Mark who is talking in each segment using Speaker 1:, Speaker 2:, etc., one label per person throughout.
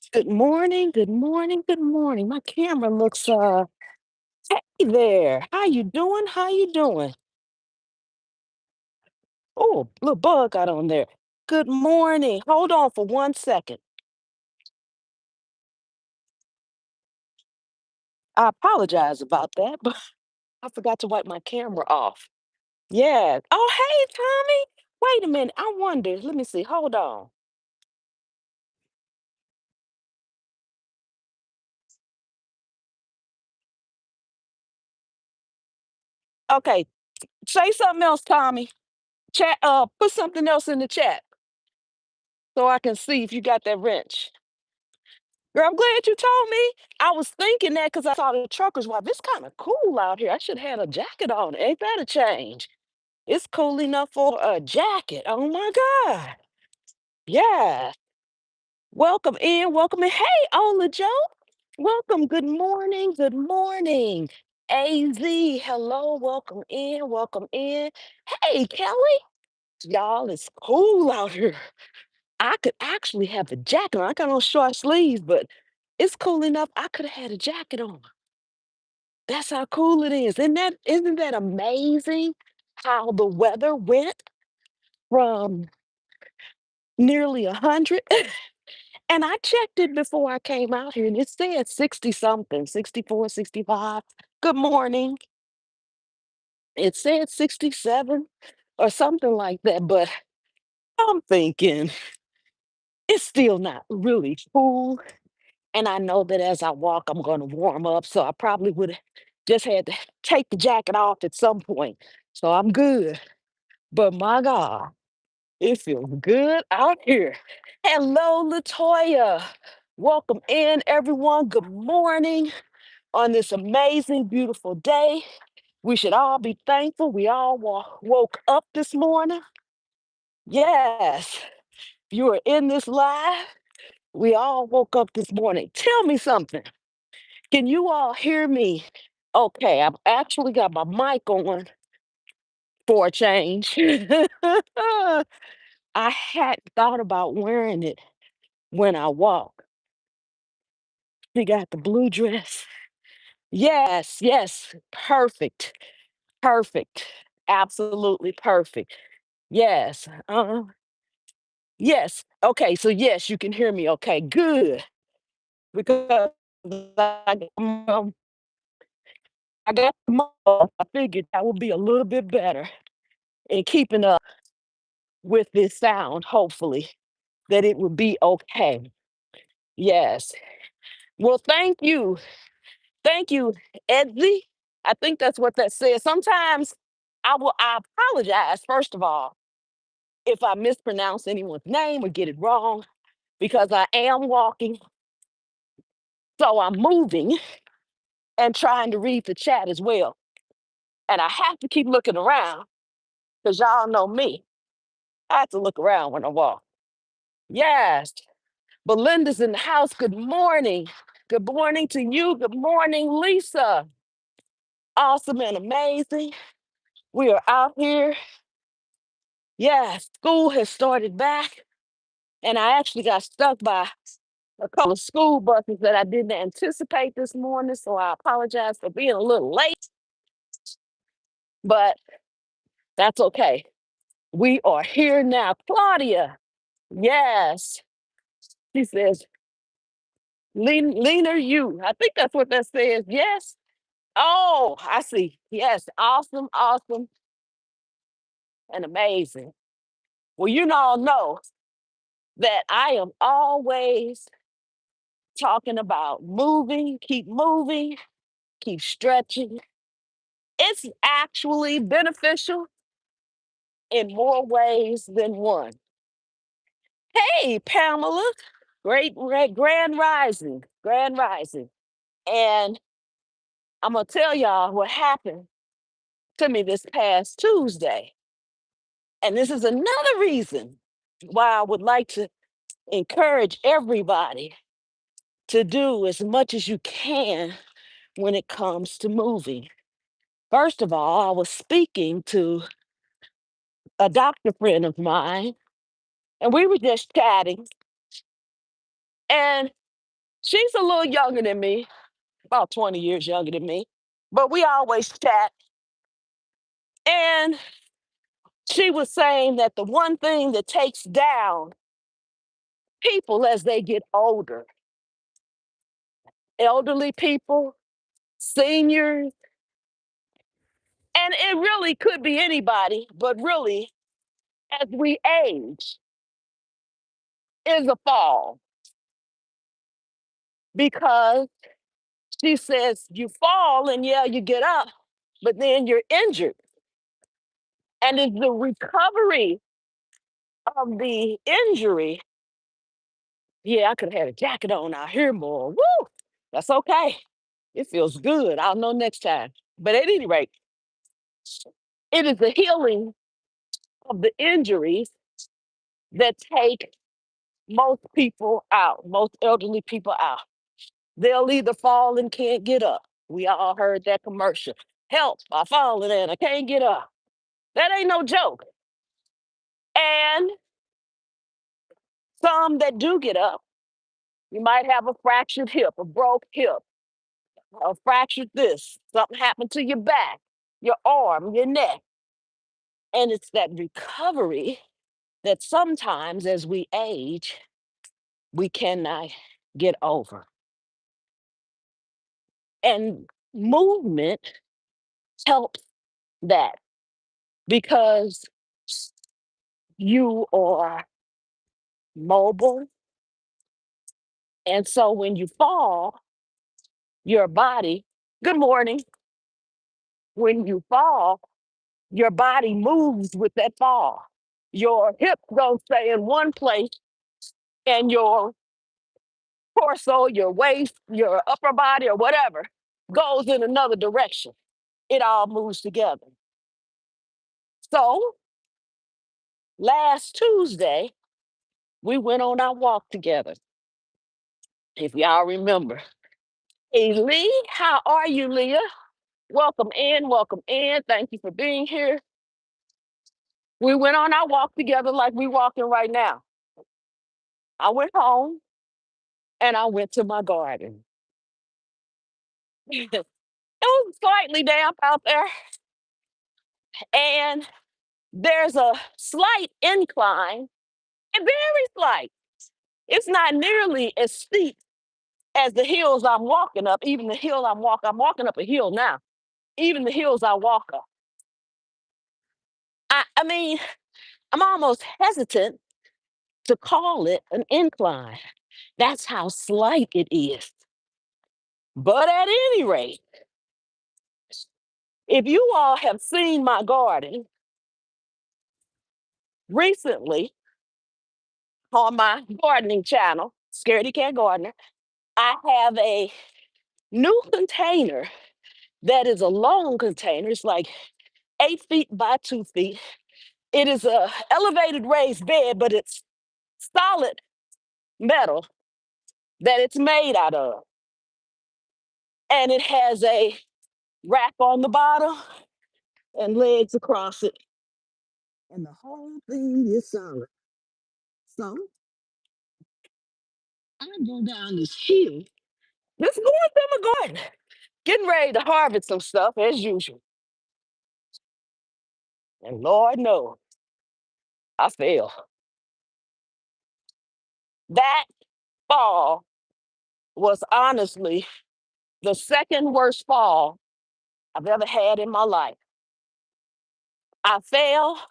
Speaker 1: Good morning, good morning, good morning. My camera looks hey there. How you doing? How you doing? Oh, little bug got on there. Good morning. Hold on for 1 second. I apologize about that, but I forgot to wipe my camera off. Yeah. Oh, hey, Tommy. Wait a minute. I wonder. Let me see. Hold on. Okay. Say something else, Tommy. Chat put something else in the chat so I can see if you got that wrench. Girl, I'm glad you told me. I was thinking that because I saw the trucker's wife. It's kind of cool out here. I should have had a jacket on. Ain't that a change? It's cool enough for a jacket. Oh my God. Yeah. Welcome in. Welcome in. Hey, Ola Joe. Welcome. Good morning. Good morning. AZ. Hello. Welcome in. Welcome in. Hey, Kelly. Y'all, it's cool out here. I could actually have a jacket on. I got on short sleeves, but it's cool enough. I could have had a jacket on. That's how cool it is. Isn't that amazing how the weather went from nearly 100? And I checked it before I came out here and it said 60 something, 64, 65. Good morning. It said 67 or something like that, but I'm thinking it's still not really cool. And I know that as I walk, I'm going to warm up. So I probably would have just had to take the jacket off at some point. So I'm good. But my God, it feels good out here. Hello, Latoya. Welcome in, everyone. Good morning on this amazing, beautiful day. We should all be thankful. We all woke up this morning. Yes, you are in this live. We all woke up this morning. Tell me something. Can you all hear me? Okay, I've actually got my mic on for a change. I had thought about wearing it when I walk. She got the blue dress. Yes, yes, perfect, perfect, absolutely perfect. Yes, yes. Okay, so yes, you can hear me. Okay, good. Because um, I got the mic off, I figured that would be a little bit better in keeping up with this sound, hopefully, that it would be okay. Yes. Well, thank you. Thank you, Edley. I think that's what that says. Sometimes I apologize, first of all, if I mispronounce anyone's name or get it wrong, because I am walking, so I'm moving and trying to read the chat as well. And I have to keep looking around because y'all know me. I have to look around when I walk. Yes. Belinda's in the house. Good morning. Good morning to you. Good morning, Lisa. Awesome and amazing. We are out here. Yes, school has started back, and I actually got stuck by a couple of school buses that I didn't anticipate this morning. So I apologize for being a little late, but that's okay. We are here now. Claudia, yes. She says, leaner you. I think that's what that says. Yes. Oh, I see. Yes. Awesome, awesome, and amazing. Well, you all know that I am always talking about moving, keep stretching. It's actually beneficial in more ways than one. Hey, Pamela, grand rising, grand rising. And I'm going to tell y'all what happened to me this past Tuesday. And this is another reason why I would like to encourage everybody to do as much as you can when it comes to moving. First of all, I was speaking to a doctor friend of mine, and we were just chatting. And She's a little younger than me, about 20 years younger than me, but we always chat. And she was saying that the one thing that takes down people as they get older, elderly people, seniors, and it really could be anybody, but really, as we age, is a fall because she says you fall and yeah, you get up, but then you're injured. And it's the recovery of the injury. Yeah, I could have had a jacket on out here more. Woo! That's okay. It feels good. I'll know next time. But at any rate, it is the healing of the injuries that take most people out, most elderly people out. They'll either fall and can't get up. We all heard that commercial. Help, I fallen and I can't get up. That ain't no joke. And some that do get up, you might have a fractured hip, a broke hip, a fractured this, something happened to your back, your arm, your neck. And it's that recovery that sometimes as we age, we cannot get over. And movement helps that because you are mobile. And so when you fall, your body, good morning, when you fall, your body moves with that fall. Your hips don't stay in one place, and your torso, your waist, your upper body, or whatever goes in another direction. It all moves together. So last Tuesday, we went on our walk together. If y'all remember. Hey, Lee, how are you, Leah? Welcome in, welcome in. Thank you for being here. We went on our walk together like we walking right now. I went home and I went to my garden. It was slightly damp out there, and there's a slight incline, and very slight. It's not nearly as steep as the hills I'm walking up. Even the hill I'm walking up a hill now. Even the hills I walk up. I mean, I'm almost hesitant to call it an incline. That's how slight it is. But at any rate, if you all have seen my garden recently on my gardening channel, Scaredy Cat Gardener, I have a new container that is a long container. It's like 8 feet by 2 feet. It is a elevated raised bed, but it's solid metal that it's made out of. And it has a rack on the bottom and legs across it. And the whole thing is solid. So I go down this hill, just going through my garden, getting ready to harvest some stuff as usual. And Lord knows, I fell. That fall was honestly the second worst fall I've ever had in my life. I fell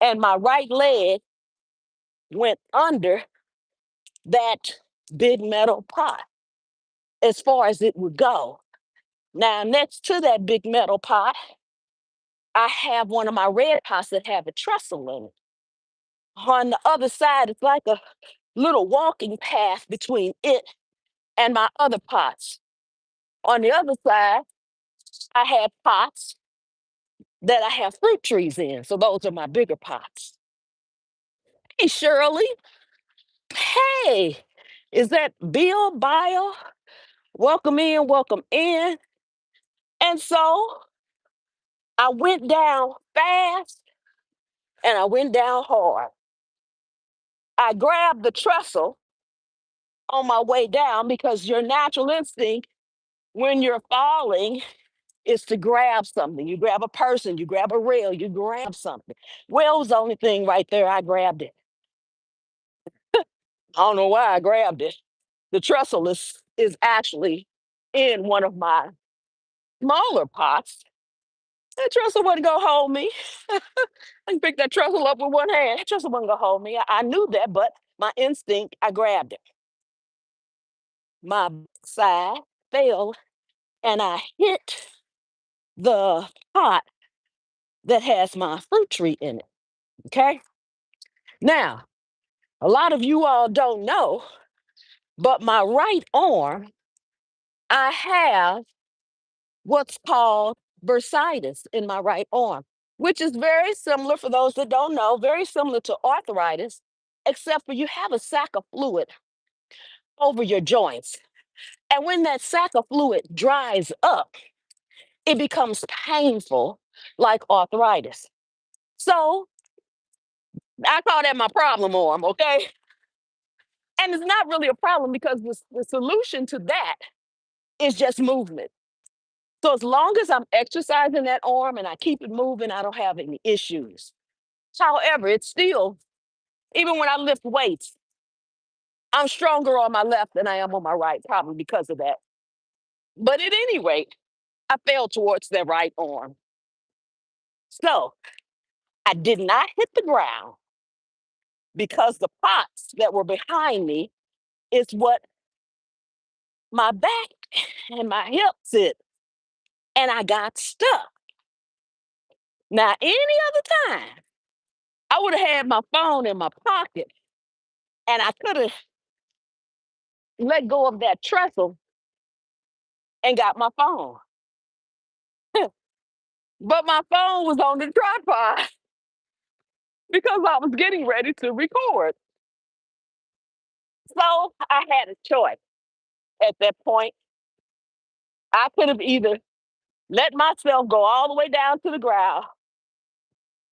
Speaker 1: and my right leg went under that big metal pot as far as it would go. Now, next to that big metal pot, I have one of my red pots that have a trestle in it. On the other side, it's like a little walking path between it and my other pots. On the other side, I have pots that I have fruit trees in. So those are my bigger pots. Hey, Shirley. Hey, is that Bill Bio? Welcome in, welcome in. And so I went down fast and I went down hard. I grabbed the trestle on my way down because your natural instinct when you're falling is to grab something. You grab a person, you grab a rail, you grab something. Well, it was the only thing right there. I grabbed it. I don't know why I grabbed it. The trestle is actually in one of my smaller pots. That trestle wasn't gonna hold me. I can pick that trestle up with one hand. That trestle wasn't gonna hold me. I knew that, but my instinct, I grabbed it. My side fell and I hit the pot that has my fruit tree in it. Okay. Now, a lot of you all don't know, but my right arm, I have what's called bursitis in my right arm, which is very similar, for those that don't know, very similar to arthritis, except for you have a sac of fluid over your joints. And when that sac of fluid dries up, it becomes painful like arthritis. So I call that my problem arm, okay? And it's not really a problem because the solution to that is just movement. So as long as I'm exercising that arm and I keep it moving, I don't have any issues. However, it's still, even when I lift weights, I'm stronger on my left than I am on my right, probably because of that. But at any rate, I fell towards that right arm. So I did not hit the ground because the pots that were behind me is what my back and my hip sit, and I got stuck. Now, any other time, I would have had my phone in my pocket and I could have let go of that trestle and got my phone. But my phone was on the tripod because I was getting ready to record. So I had a choice at that point. I could have either let myself go all the way down to the ground,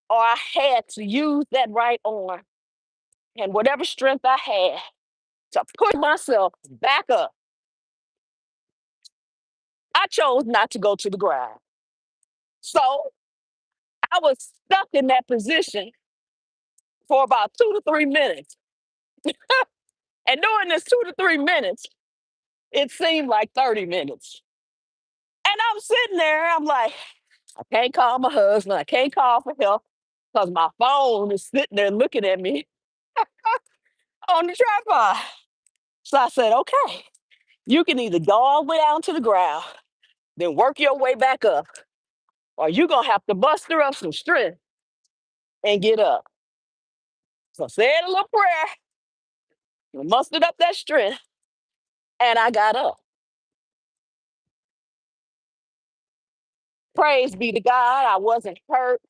Speaker 1: or I had to use that right arm and whatever strength I had to push myself back up. I chose not to go to the ground. So I was stuck in that position for about 2 to 3 minutes. And during this 2 to 3 minutes, it seemed like 30 minutes. And I'm sitting there, I'm like, I can't call my husband, I can't call for help because my phone is sitting there looking at me on the tripod. So I said, okay, you can either go all the way down to the ground, then work your way back up, or you're going to have to muster up some strength and get up. So I said a little prayer, mustered up that strength, and I got up. Praise be to God, I wasn't hurt.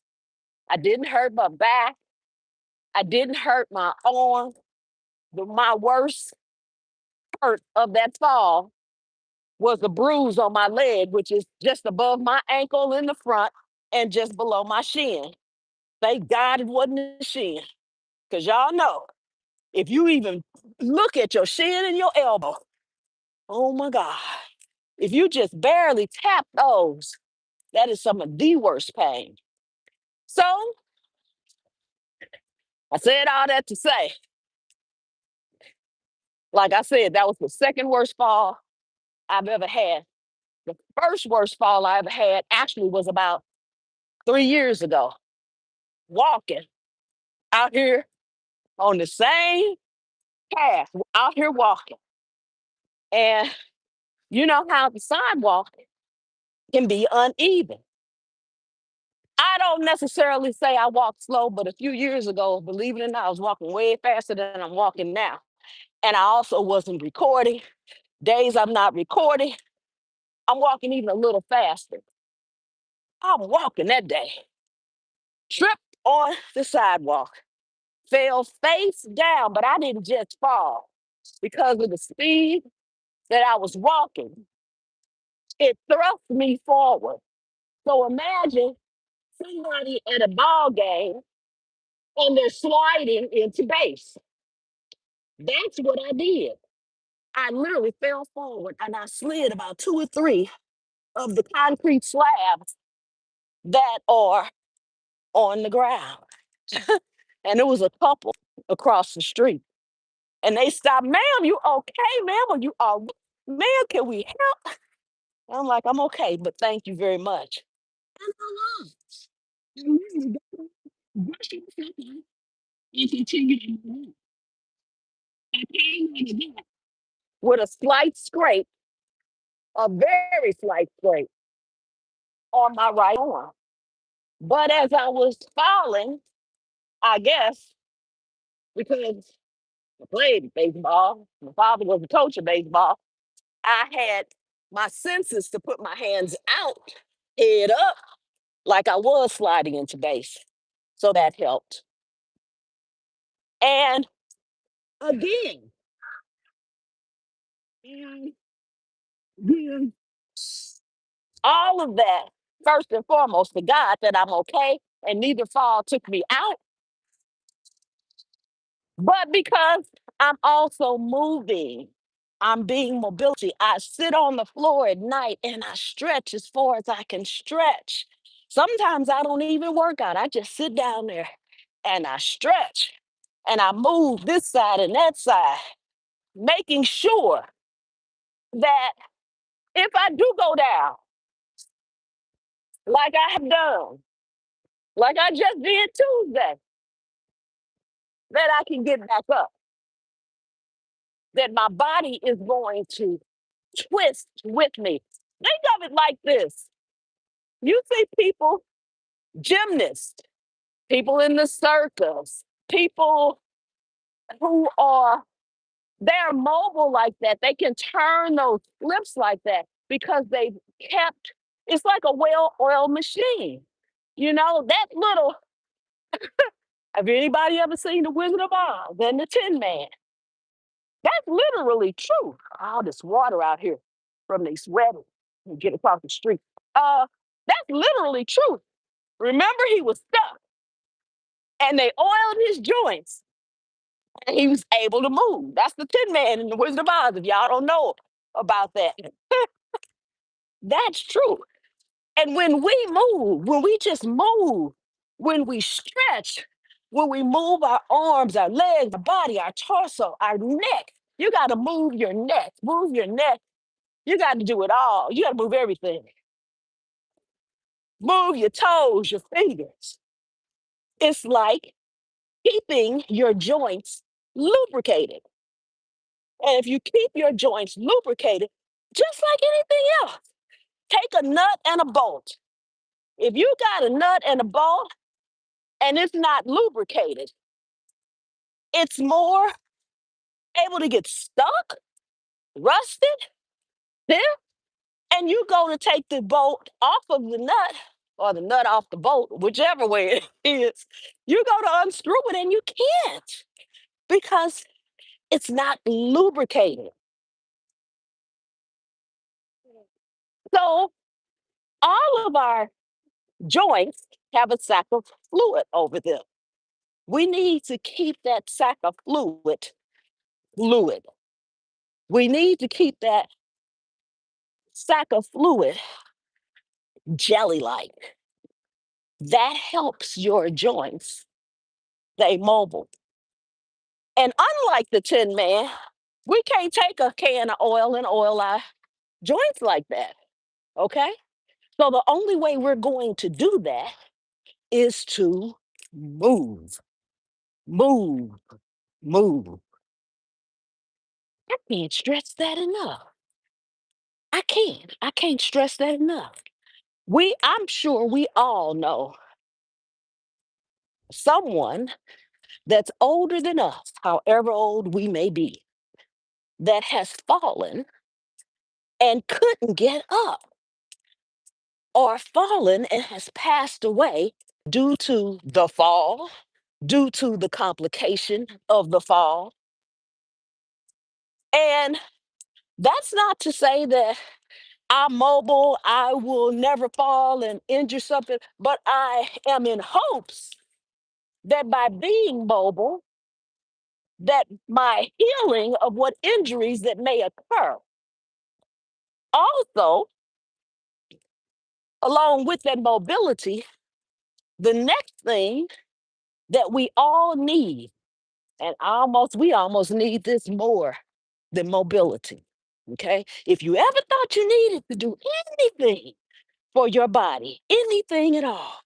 Speaker 1: I didn't hurt my back. I didn't hurt my arm. My worst hurt of that fall was a bruise on my leg, which is just above my ankle in the front and just below my shin. Thank God it wasn't a shin. Because y'all know, if you even look at your shin and your elbow, oh my God, if you just barely tap those, that is some of the worst pain. So I said all that to say, like I said, that was the second worst fall I've ever had. The first worst fall I ever had actually was about 3 years ago, walking out here on the same path, out here walking. And you know how the sidewalk can be uneven. I don't necessarily say I walk slow, but a few years ago, believe it or not, I was walking way faster than I'm walking now. And I also wasn't recording. Days I'm not recording, I'm walking even a little faster. I'm walking that day, tripped on the sidewalk, fell face down, but I didn't just fall because of the speed that I was walking. It thrust me forward. So imagine somebody at a ball game and they're sliding into base. That's what I did. I literally fell forward and I slid about two or three of the concrete slabs that are on the ground. And it was a couple across the street. And they stopped, ma'am, you okay, ma'am? Or you are, ma'am, can we help? I'm like, I'm okay, but thank you very much. And I was. And then brush yourself off and continue to move. I came out of that with a slight scrape, a very slight scrape on my right arm. But as I was falling, I guess because I played baseball, my father was a coach of baseball, I had my senses to put my hands out, head up, like I was sliding into base. So that helped. And again, and give all of that first and foremost to God that I'm okay and neither fall took me out, but because I'm also moving. I'm being mobility. I sit on the floor at night and I stretch as far as I can stretch. Sometimes I don't even work out. I just sit down there and I stretch and I move this side and that side, making sure that if I do go down, like I have done, like I just did Tuesday, that I can get back up, that my body is going to twist with me. Think of it like this. You see people, gymnasts, people in the circus, people who are they're mobile like that. They can turn those flips like that because they kept it's like a well-oiled machine. You know, that little have anybody ever seen the Wizard of Oz and the Tin Man? That's literally true. All this water out here from these weddings and get across the street. Uh, that's literally true. Remember, he was stuck and they oiled his joints and he was able to move. That's the Tin Man in the Wizard of Oz. If y'all don't know about that, that's true. And when we move, when we just move, when we stretch, when we move our arms, our legs, our body, our torso, our neck, you got to move your neck, move your neck. You got to do it all. You got to move everything. Move your toes, your fingers. It's like keeping your joints lubricated. And if you keep your joints lubricated, just like anything else, take a nut and a bolt. If you got a nut and a bolt and it's not lubricated, it's more able to get stuck, rusted, stiff, and you go to take the bolt off of the nut or the nut off the bolt, whichever way it is, you go to unscrew it and you can't because it's not lubricated. So all of our joints have a sac of fluid over them. We need to keep that sac of fluid. We need to keep that sac of fluid jelly like. That helps your joints stay mobile. And unlike the Tin Man, we can't take a can of oil and oil our joints like that. Okay? So the only way we're going to do that is to move, move, move. I can't stress that enough. I can't. I can't stress that enough. I'm sure we all know someone that's older than us, however old we may be, that has fallen and couldn't get up or fallen and has passed away due to the fall, due to the complication of the fall. And that's not to say that I'm mobile, I will never fall and injure something, but I am in hopes that by being mobile, that my healing of what injuries that may occur. Also, along with that mobility, the next thing that we all need, and we almost need this more than mobility. Okay. If you ever thought you needed to do anything for your body, anything at all,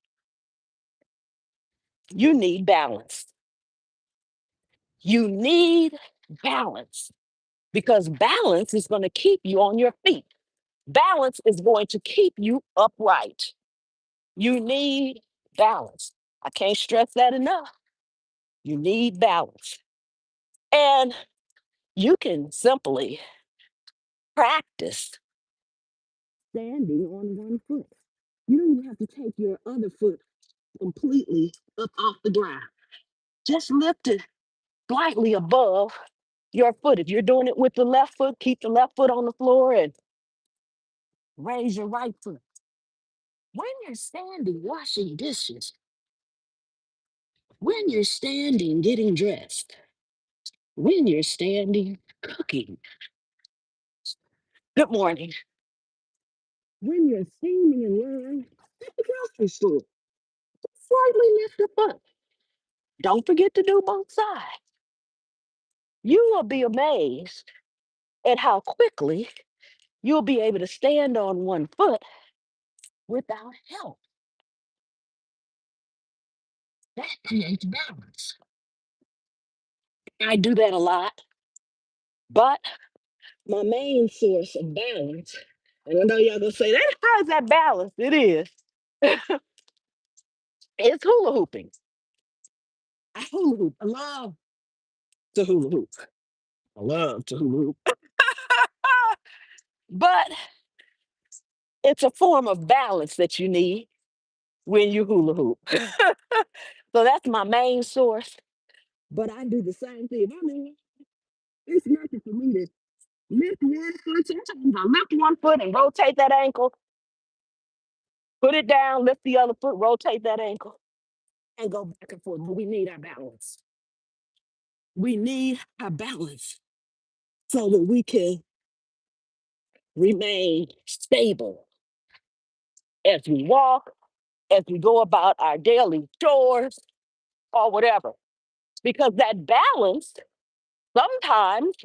Speaker 1: you need balance. You need balance because balance is going to keep you on your feet. Balance is going to keep you upright. You need balance. I can't stress that enough. You need balance. And you can simply practice standing on one foot. You don't even have to take your other foot completely up off the ground. Just lift it slightly above your foot. If you're doing it with the left foot, keep the left foot on the floor and raise your right foot. When you're standing washing dishes, when you're standing getting dressed, when you're standing cooking, good morning, when you're standing in line at the grocery store, slightly lift the foot. Don't forget to do both sides. You will be amazed at how quickly you'll be able to stand on one foot without help. That creates balance. I do that a lot, but my main source of balance, and I know y'all gonna say that how is that balance? It is. It's hula hooping. I hula hoop. I love to hula hoop. I love to hula hoop. But it's a form of balance that you need when you hula hoop. So that's my main source. But I do the same thing. I mean, it's nothing for me to lift one foot. Sometimes I lift one foot and rotate that ankle, put it down, lift the other foot, rotate that ankle, and go back and forth. But we need our balance. We need our balance so that we can remain stable as we walk, as we go about our daily chores or whatever. Because that balance, sometimes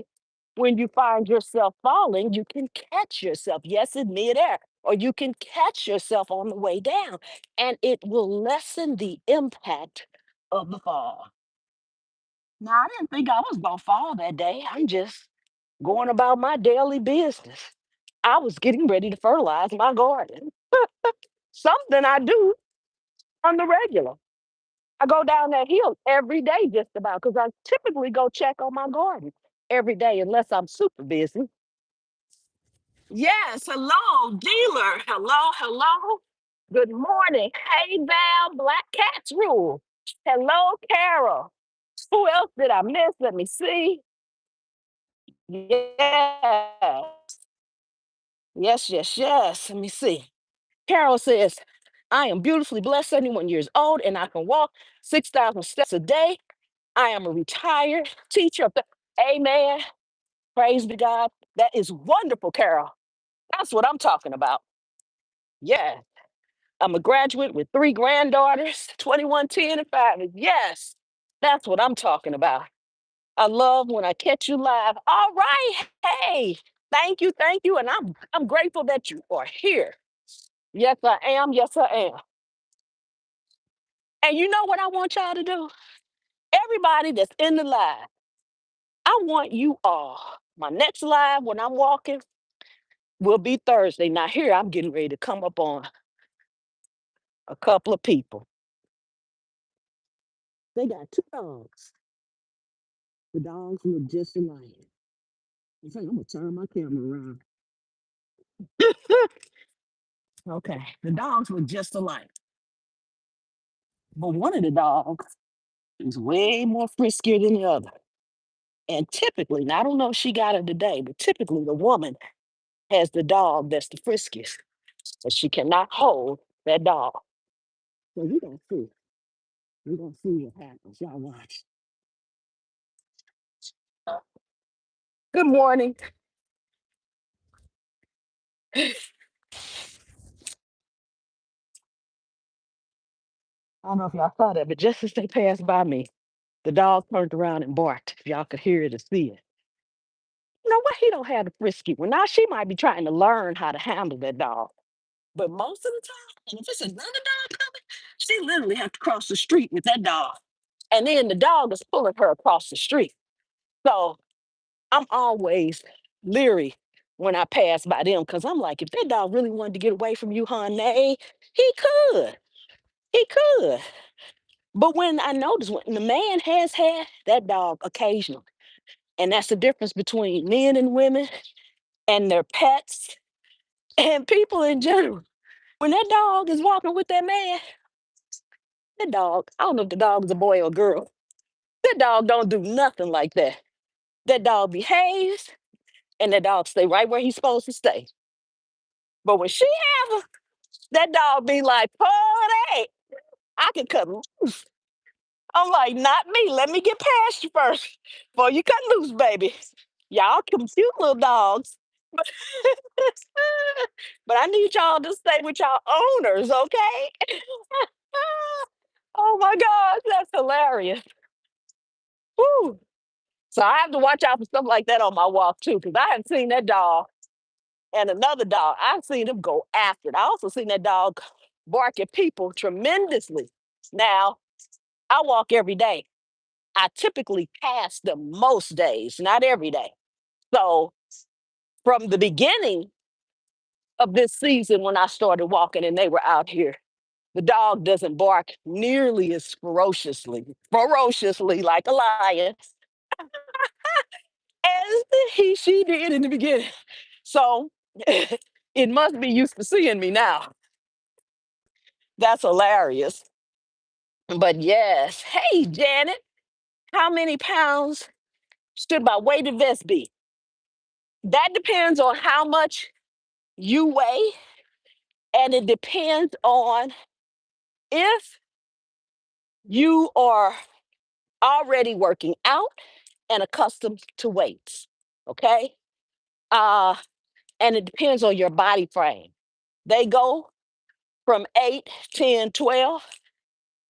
Speaker 1: when you find yourself falling, you can catch yourself, yes, in midair, or you can catch yourself on the way down, and it will lessen the impact of the fall. Now, I didn't think I was going to fall that day. I'm just going about my daily business. I was getting ready to fertilize my garden, something I do on the regular. I go down that hill every day, just about, because I typically go check on my garden every day, unless I'm super busy. Yes, hello, dealer. Hello, hello. Good morning. Hey, Val, Black Cats Rule. Hello, Carol. Who else did I miss? Let me see. Yes, yes, yes, yes. Let me see. Carol says, I am beautifully blessed, 71 years old, and I can walk 6,000 steps a day. I am a retired teacher. Amen. Praise be God. That is wonderful, Carol. That's what I'm talking about. Yeah. I'm a graduate with three granddaughters, 21, 10, and 5. Yes, that's what I'm talking about. I love when I catch you live. All right. Hey, thank you. Thank you. And I'm grateful that you are here. Yes, I am. Yes, I am. And you know what I want y'all to do? Everybody that's in the live, I want you all. My next live when I'm walking will be Thursday. Now, here I'm getting ready to come up on a couple of people. They got two dogs. The dogs look just alike. In fact, I'm gonna turn my camera around. Okay, the dogs look just alike, but one of the dogs is way more friskier than the other. And typically, now I don't know if she got it today, but typically the woman has the dog that's the friskiest, but she cannot hold that dog. So we're gonna see. We're gonna see what happens. Y'all watch. Good morning. I don't know if y'all saw that, but just as they passed by me, the dog turned around and barked. If y'all could hear it or see it. You know what? He don't have the frisky one. Now she might be trying to learn how to handle that dog. But most of the time, and if it's another dog coming, she literally have to cross the street with that dog. And then the dog is pulling her across the street. So I'm always leery when I pass by them because I'm like, if that dog really wanted to get away from you, honey, he could. He could. But when I notice when the man has had that dog occasionally, and that's the difference between men and women and their pets and people in general. When that dog is walking with that man, that dog, I don't know if the dog is a boy or a girl, that dog don't do nothing like that. That dog behaves and that dog stay right where he's supposed to stay. But when she have her, that dog be like, party, I can cut loose. I'm like, not me. Let me get past you first before you cut loose, baby. Y'all cute little dogs. But, but I need y'all to stay with y'all owners, okay? Oh my gosh, that's hilarious. Woo. So I have to watch out for stuff like that on my walk too, because I have seen that dog and another dog. I've seen them go after it. I also seen that dog bark at people tremendously. Now, I walk every day. I typically pass them most days, not every day. So from the beginning of this season, when I started walking and they were out here, the dog doesn't bark nearly as ferociously like a lion as she did in the beginning. So it must be used to seeing me now. That's hilarious. But yes, hey Janet, how many pounds should my weighted vest be? That depends on how much you weigh, and it depends on if you are already working out and accustomed to weights. Okay. Uh, and it depends on your body frame. They go from 8, 10, 12.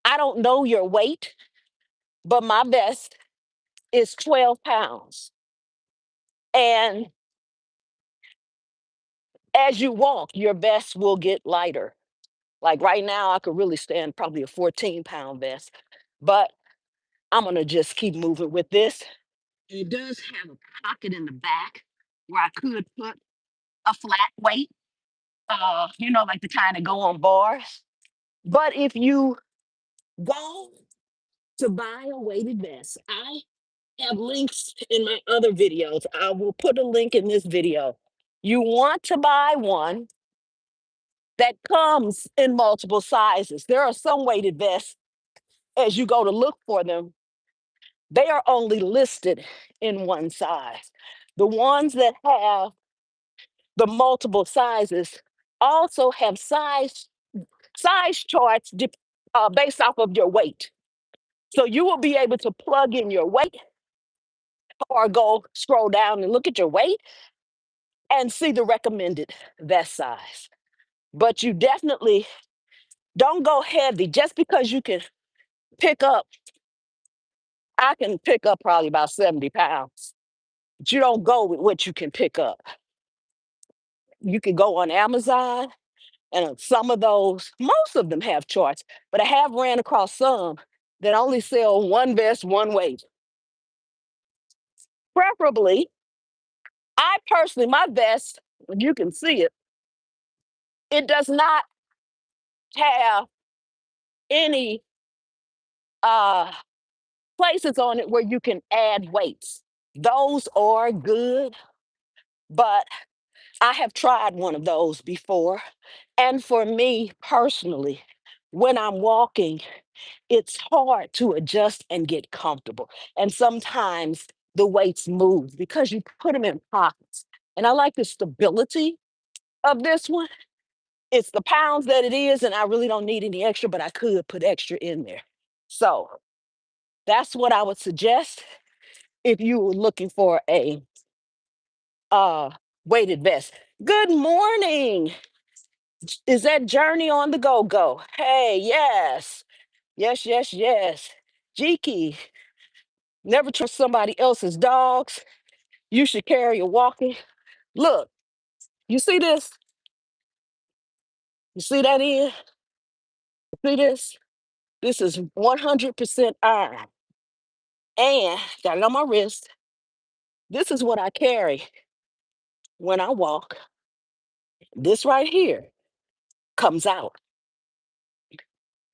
Speaker 1: I don't know your weight, but my vest is 12 pounds. And as you walk, your vest will get lighter. Like right now, I could really stand probably a 14-pound vest, but I'm going to just keep moving with this. It does have a pocket in the back where I could put a flat weight, like the kind that go on bars. But if you go to buy a weighted vest, I have links in my other videos. I will put a link in this video. You want to buy one that comes in multiple sizes. There are some weighted vests, as you go to look for them, they are only listed in one size. The ones that have the multiple sizes also have size charts based off of your weight. So you will be able to plug in your weight or go scroll down and look at your weight and see the recommended vest size. But you definitely don't go heavy just because you can pick up. I can pick up probably about 70 pounds, but you don't go with what you can pick up. You can go on Amazon, and on some of those, most of them have charts, but I have ran across some that only sell one vest, one weight. Preferably, I personally, my vest, you can see it, it does not have any uh, places on it where you can add weights. Those are good, but I have tried one of those before. And for me personally, when I'm walking, it's hard to adjust and get comfortable. And sometimes the weights move because you put them in pockets. And I like the stability of this one. It's the pounds that it is, and I really don't need any extra, but I could put extra in there. So that's what I would suggest if you were looking for a uh weighted vest. Good morning. Is that Journey on the go go? Hey, yes. Yes, yes, yes. Jiki, never trust somebody else's dogs. You should carry a walkie. Look, you see this? You see that in? See this? This is 100% iron. And got it on my wrist. This is what I carry when I walk. This right here comes out.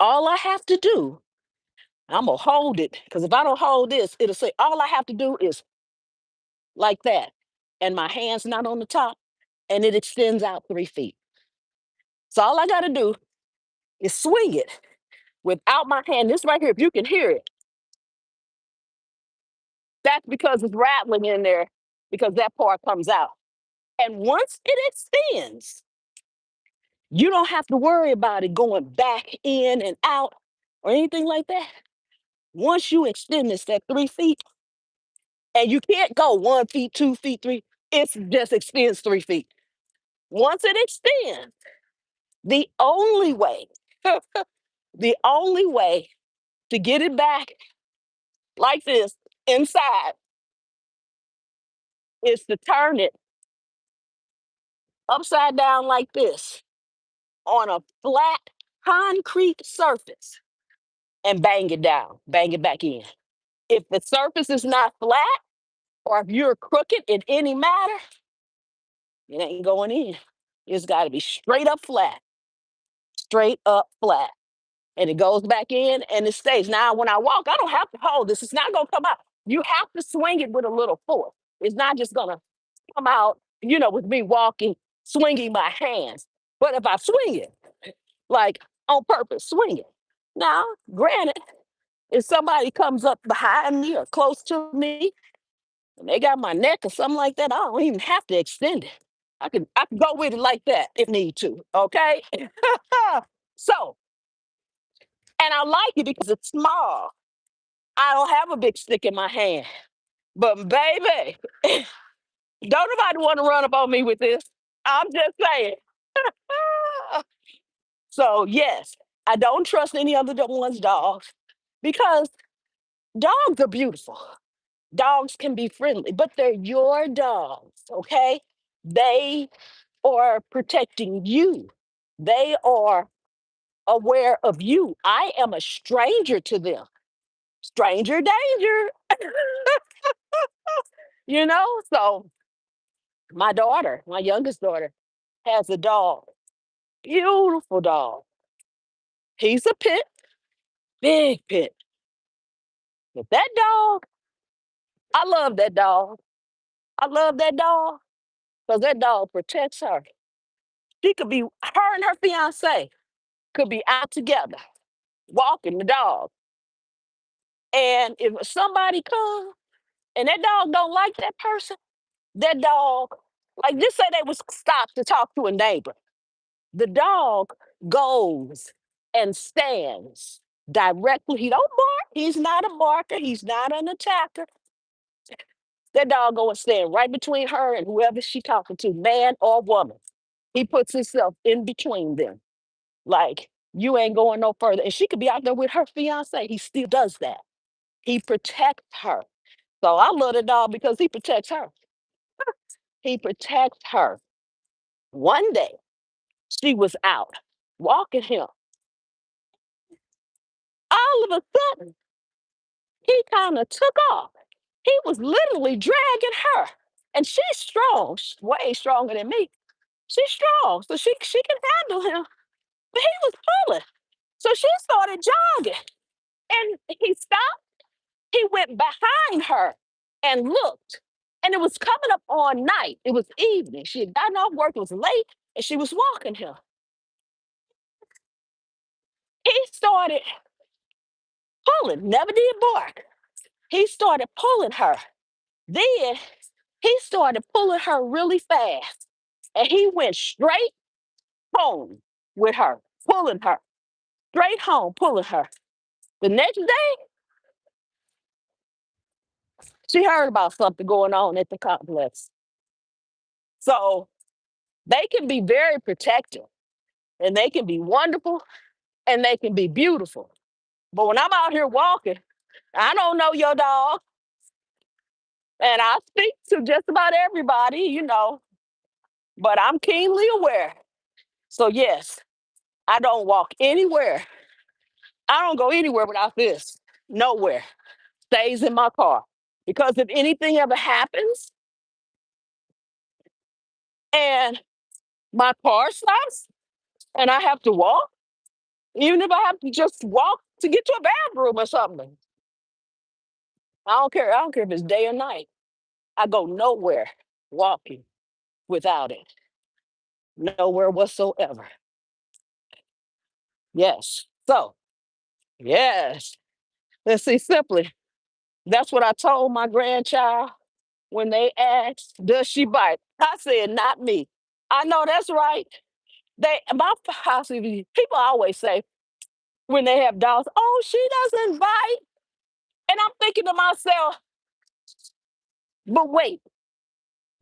Speaker 1: All I have to do, I'm gonna hold it, because if I don't hold this, it'll say all I have to do is like that. And my hand's not on the top, and it extends out 3 feet. So all I gotta do is swing it without my hand. This right here, if you can hear it, that's because it's rattling in there because that part comes out. And once it extends, you don't have to worry about it going back in and out or anything like that. Once you extend this that 3 feet, and you can't go 1 feet, 2 feet, three, it just extends 3 feet. Once it extends, the only way, the only way to get it back like this inside is to turn it upside down like this on a flat concrete surface and bang it down, bang it back in. If the surface is not flat, or if you're crooked in any matter, it ain't going in. It's got to be straight up flat. And it goes back in and it stays. Now, when I walk, I don't have to hold this. It's not going to come out. You have to swing it with a little force. It's not just going to come out, with me walking, swinging my hands. But if I swing it, like on purpose, swing it. Now, granted, if somebody comes up behind me or close to me and they got my neck or something like that, I don't even have to extend it. I can go with it like that if need to. Okay. So, and I like it because it's small. I don't have a big stick in my hand. But baby, don't nobody want to run up on me with this. I'm just saying. So yes, I don't trust any other one's dogs because dogs are beautiful. Dogs can be friendly, but they're your dogs, okay? They are protecting you. They are aware of you. I am a stranger to them. Stranger danger. So my youngest daughter, has a dog. Beautiful dog. He's a pit, big pit. But that dog, I love that dog. I love that dog because that dog protects her. She could be, her and her fiance could be out together walking the dog. And if somebody comes and that dog don't like that person, that dog, like just say they was stopped to talk to a neighbor. The dog goes and stands directly. He don't bark. He's not a barker. He's not an attacker. That dog go and stand right between her and whoever she talking to, man or woman. He puts himself in between them. Like, you ain't going no further. And she could be out there with her fiance. He still does that. He protects her. So I love the dog because he protects her. He protects her. One day, she was out walking him. All of a sudden, he kind of took off. He was literally dragging her. And she's strong, way stronger than me. She's strong, so she can handle him. But he was pulling. So she started jogging. And he stopped. He went behind her and looked. And it was coming up on night. It was evening. She had gotten off work, it was late, and she was walking him. He started pulling, never did bark. He started pulling her. Then he started pulling her really fast. And he went straight home with her, pulling her, straight home, pulling her. The next day, she heard about something going on at the complex. So they can be very protective and they can be wonderful and they can be beautiful. But when I'm out here walking, I don't know your dog and I speak to just about everybody, but I'm keenly aware. So, yes, I don't walk anywhere. I don't go anywhere without this. Nowhere. Stays in my car. Because if anything ever happens and my car stops and I have to walk, even if I have to just walk to get to a bathroom or something, I don't care. I don't care if it's day or night. I go nowhere walking without it. Nowhere whatsoever. Yes. So, yes. Let's see, simply, that's what I told my grandchild when they asked, does she bite? I said, not me. I know that's right. My house, people always say when they have dogs, oh, she doesn't bite. And I'm thinking to myself, but wait,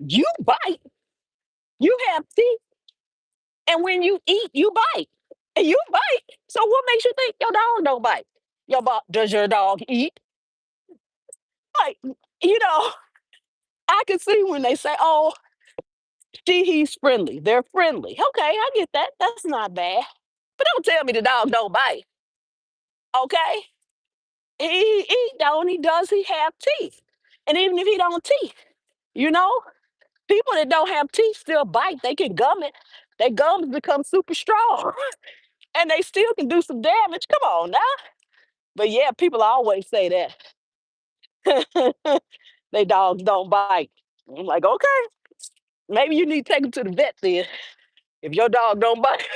Speaker 1: you bite, you have teeth, and when you eat, you bite. And you bite. So what makes you think your dog don't bite? Does your dog eat? Like, you know, I can see when they say, oh, he's friendly. They're friendly. Okay, I get that. That's not bad. But don't tell me the dog don't bite. Okay? He don't. He does. He have teeth. And even if he don't teeth, you know, people that don't have teeth still bite. They can gum it. Their gums become super strong, and they still can do some damage. Come on now. But yeah, people always say that they dogs don't bite. I'm like, okay, maybe you need to take them to the vet then. If your dog don't bite.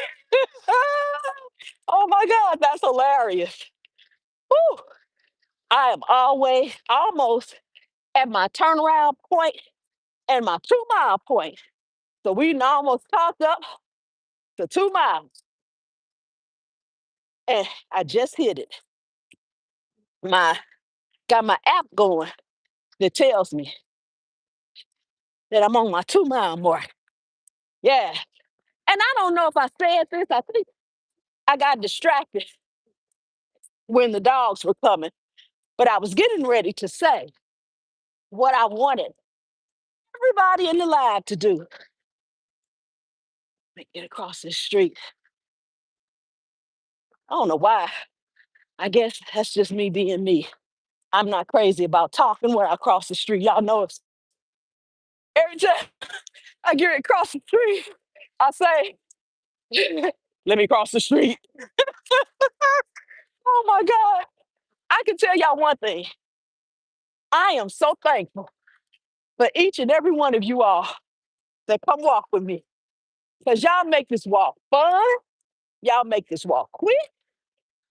Speaker 1: Oh my God, that's hilarious. Whew. I am always almost at my turnaround point and my 2 mile point. So we done almost talked up to 2 miles. And I just hit it. My got my app going that tells me that I'm on my 2 mile mark. Yeah. And I don't know if I said this. I think I got distracted when the dogs were coming, but I was getting ready to say what I wanted everybody in the lab to do. Let me get across this street. I don't know why. I guess that's just me being me. I'm not crazy about talking when I cross the street. Y'all know it's every time I get across the street, I say, let me cross the street. Oh my God. I can tell y'all one thing. I am so thankful for each and every one of you all that come walk with me. Because y'all make this walk fun. Y'all make this walk quick.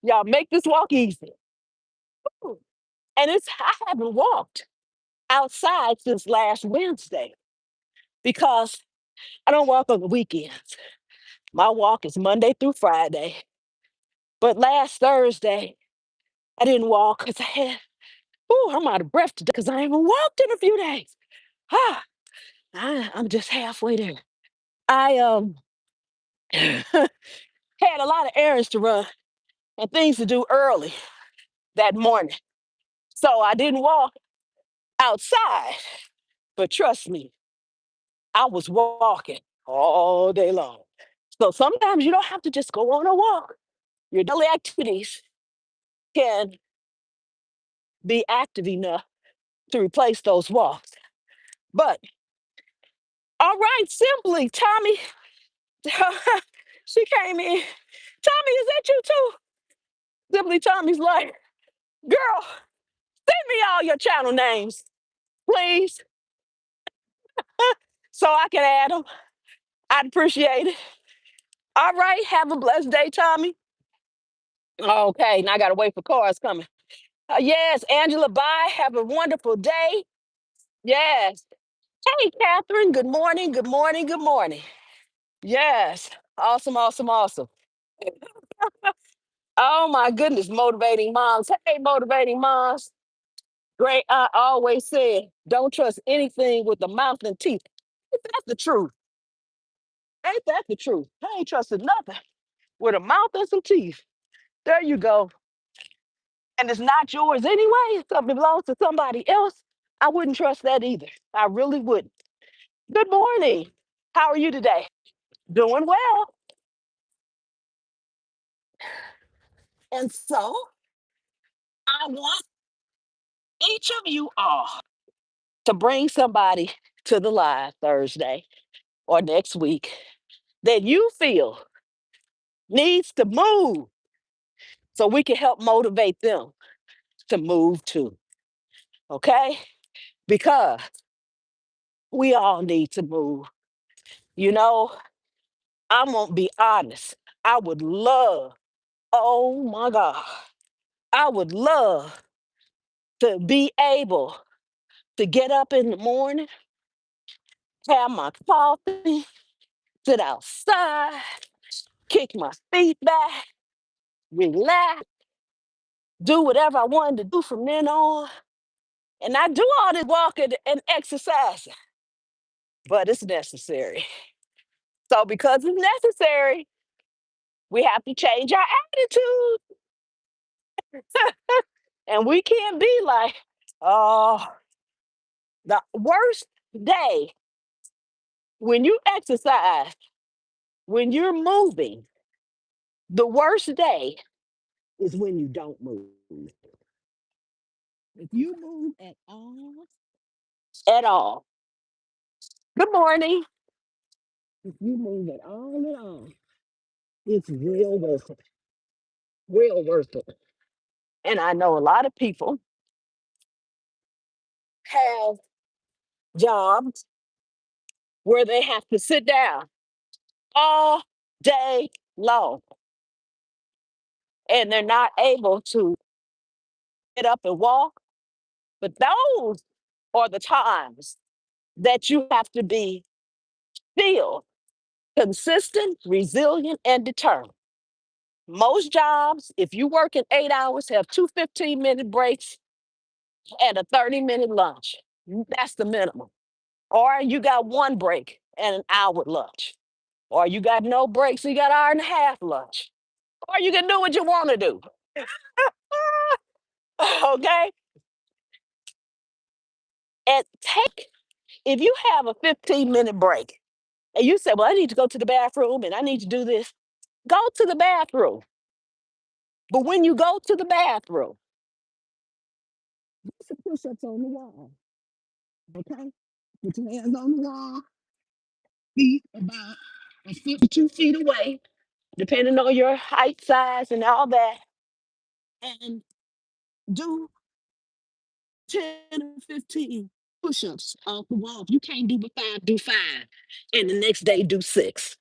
Speaker 1: Y'all make this walk easy. Ooh. And I haven't walked outside since last Wednesday because I don't walk on the weekends. My walk is Monday through Friday. But last Thursday, I didn't walk because I'm out of breath today because I haven't walked in a few days. Ah, I'm just halfway there. I had a lot of errands to run and things to do early that morning. So I didn't walk outside. But trust me, I was walking all day long. So sometimes you don't have to just go on a walk. Your daily activities can be active enough to replace those walks. But all right, simply, Tommy, she came in. Tommy, is that you too? Simply Tommy's like, girl, send me all your channel names, please, so I can add them. I'd appreciate it. All right, have a blessed day, Tommy. Okay, now I gotta wait for cars coming. Yes, Angela, bye. Have a wonderful day. Yes. Hey, Catherine. Good morning. Good morning. Good morning. Yes. Awesome. Awesome. Awesome. Oh my goodness, motivating moms. Hey, motivating moms. Great. I always said, don't trust anything with the mouth and teeth. That's the truth. Ain't that the truth? I ain't trusting nothing with a mouth and some teeth. There you go. And it's not yours anyway. If something belongs to somebody else, I wouldn't trust that either. I really wouldn't. Good morning. How are you today? Doing well. And so I want each of you all to bring somebody to the live Thursday or next week that you feel needs to move so we can help motivate them to move too. Okay? Because we all need to move. You know, I'm gonna be honest. I would love, oh my God, I would love to be able to get up in the morning, have my coffee, sit outside, kick my feet back, relax, do whatever I wanted to do from then on. And I do all this walking and exercising, but it's necessary. So because it's necessary, we have to change our attitude. And we can't be like, oh, the worst day when you exercise, when you're moving, the worst day is when you don't move. If you move at all, good morning. If you move at all, it's real worth it. Real worth it. And I know a lot of people have jobs where they have to sit down all day long and they're not able to get up and walk. But those are the times that you have to be still consistent, resilient, and determined. Most jobs, if you work in 8 hours, have two 15-minute breaks and a 30-minute lunch. That's the minimum. Or you got one break and an hour lunch. Or you got no breaks, so you got an hour and a half lunch. Or you can do what you want to do. Okay? And take, if you have a 15-minute break and you say, well, I need to go to the bathroom and I need to do this, go to the bathroom. But when you go to the bathroom, do some push-ups on the wall. Okay? Put your hands on the wall, feet about a foot to 2 feet away, depending on your height, size, and all that. And do 10 or 15 push-ups off the wall. If you can't do but five, do five. And the next day, do six.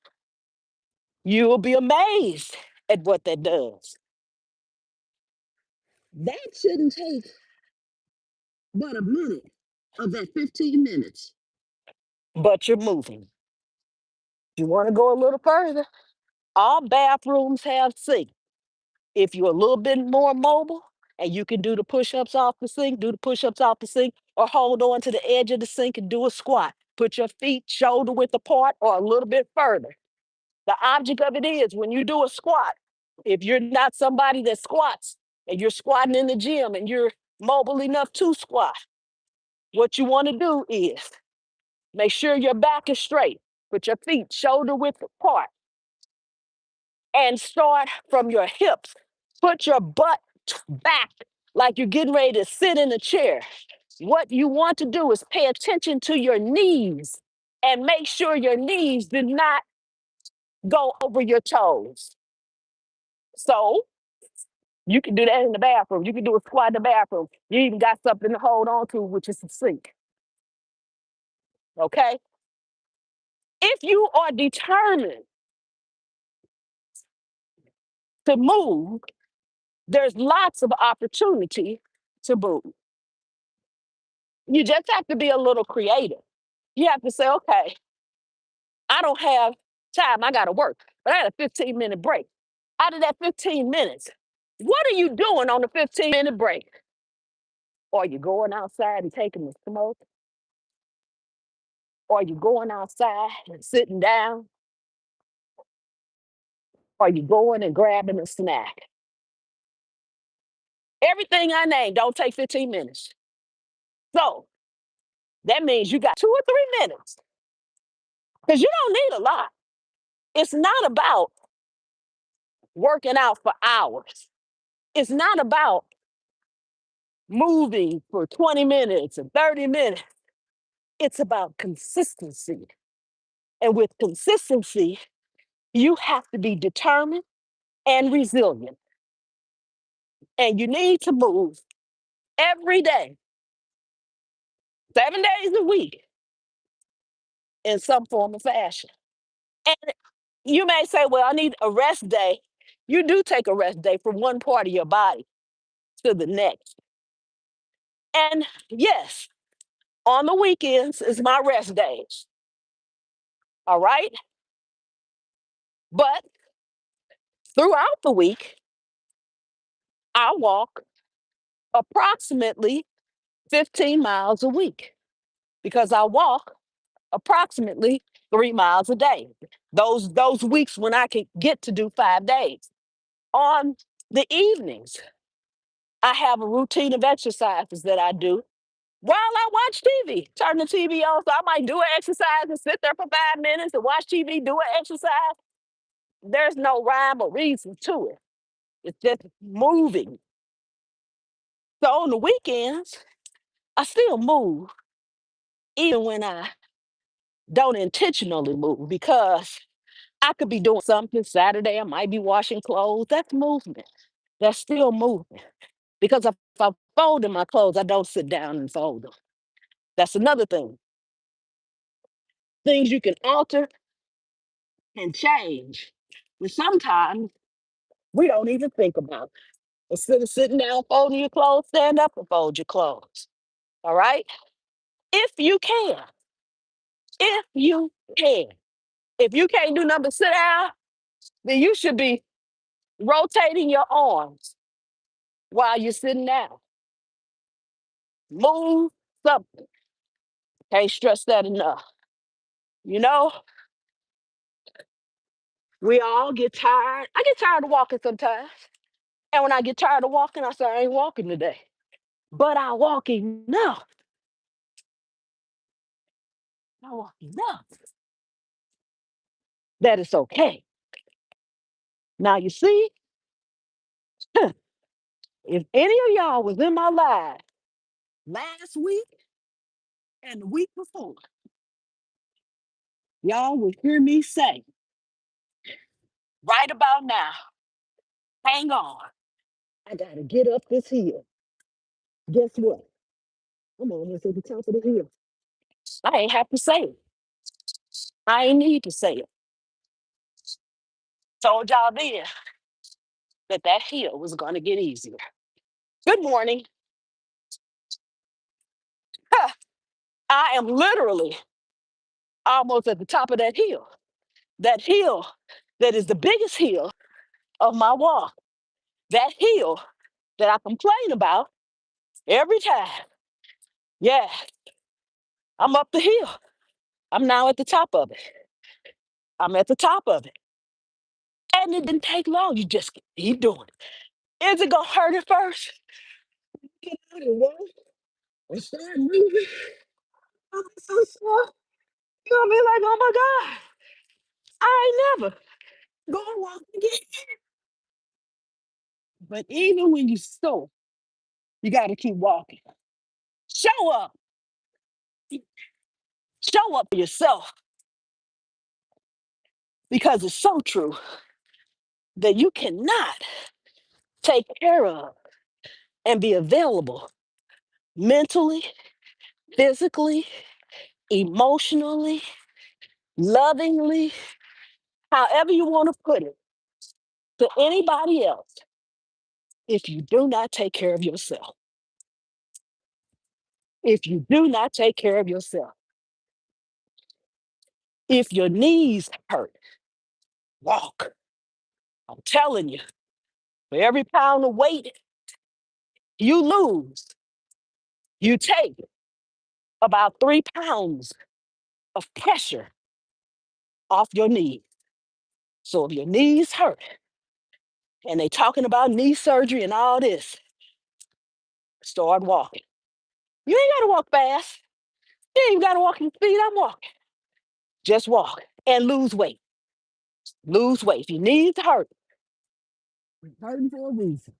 Speaker 1: You will be amazed at what that does. That shouldn't take but a minute of that 15 minutes. But you're moving. You want to go a little further? All bathrooms have sinks. If you're a little bit more mobile and you can do the push-ups off the sink, do the push-ups off the sink, or hold on to the edge of the sink and do a squat. Put your feet shoulder width apart or a little bit further. The object of it is when you do a squat, if you're not somebody that squats and you're squatting in the gym and you're mobile enough to squat, what you want to do is make sure your back is straight. Put your feet shoulder width apart and start from your hips. Put your butt back like you're getting ready to sit in a chair. What you want to do is pay attention to your knees and make sure your knees do not go over your toes. So you can do that in the bathroom. You can do a squat in the bathroom. You even got something to hold on to, which is the sink. Okay? If you are determined to move, there's lots of opportunity to move. You just have to be a little creative. You have to say, okay, I don't have time. I got to work, but I had a 15-minute break. Out of that 15 minutes, what are you doing on the 15-minute break? Are you going outside and taking the smoke? or you going outside and sitting down, or you going and grabbing a snack. Everything I named don't take 15 minutes. So that means you got 2 or 3 minutes because you don't need a lot. It's not about working out for hours. It's not about moving for 20 minutes and 30 minutes. It's about consistency. And with consistency, you have to be determined and resilient. And you need to move every day, 7 days a week, in some form of fashion. And you may say, well, I need a rest day. You do take a rest day from one part of your body to the next. And yes, on the weekends is my rest days. All right. But throughout the week, I walk approximately 15 miles a week because I walk approximately 3 miles a day. Those weeks when I can get to do 5 days. On the evenings, I have a routine of exercises that I do while I watch TV. Turn the TV on, so I might do an exercise and sit there for 5 minutes and watch TV, do an exercise. There's no rhyme or reason to it. It's just moving. So on the weekends, I still move, even when I don't intentionally move, because I could be doing something Saturday. I might be washing clothes. That's movement. That's still movement. Because if I'm folding my clothes, I don't sit down and fold them. That's another thing. Things you can alter and change. But sometimes we don't even think about. Instead of sitting down folding your clothes, stand up and fold your clothes. All right? If you can. If you can. If you can't do nothing but sit down, then you should be rotating your arms while you're sitting down. Move something. Can't stress that enough. You know, we all get tired. I get tired of walking sometimes. And when I get tired of walking, I say, I ain't walking today. But I walk enough. I walk enough that it's okay. Now, you see, if any of y'all was in my life last week and the week before, y'all would hear me say, right about now, hang on. I got to get up this hill. Guess what? I'm almost at the top of the hill. I ain't have to say it. I ain't need to say it. Told y'all then that that hill was going to get easier. Good morning. Huh, I am literally almost at the top of that hill. That hill that is the biggest hill of my walk. That hill that I complain about every time. Yeah, I'm up the hill. I'm now at the top of it. I'm at the top of it. And it didn't take long. You just keep doing it. Is it going to hurt at first? Get out and walk and start moving. I'm so slow. You're going to be like, oh my God, I ain't never going to walk again. But even when you slow, you got to keep walking. Show up. Show up for yourself because it's so true that you cannot take care of and be available mentally, physically, emotionally, lovingly, however you want to put it, to anybody else if you do not take care of yourself. If you do not take care of yourself, if your knees hurt, walk. I'm telling you, for every pound of weight you lose, you take about 3 pounds of pressure off your knee. So if your knees hurt and they talking about knee surgery and all this, start walking. You ain't gotta walk fast. You ain't gotta walk in speed. I'm walking. Just walk and lose weight. Lose weight. If your knees hurt, it's hurting for a reason.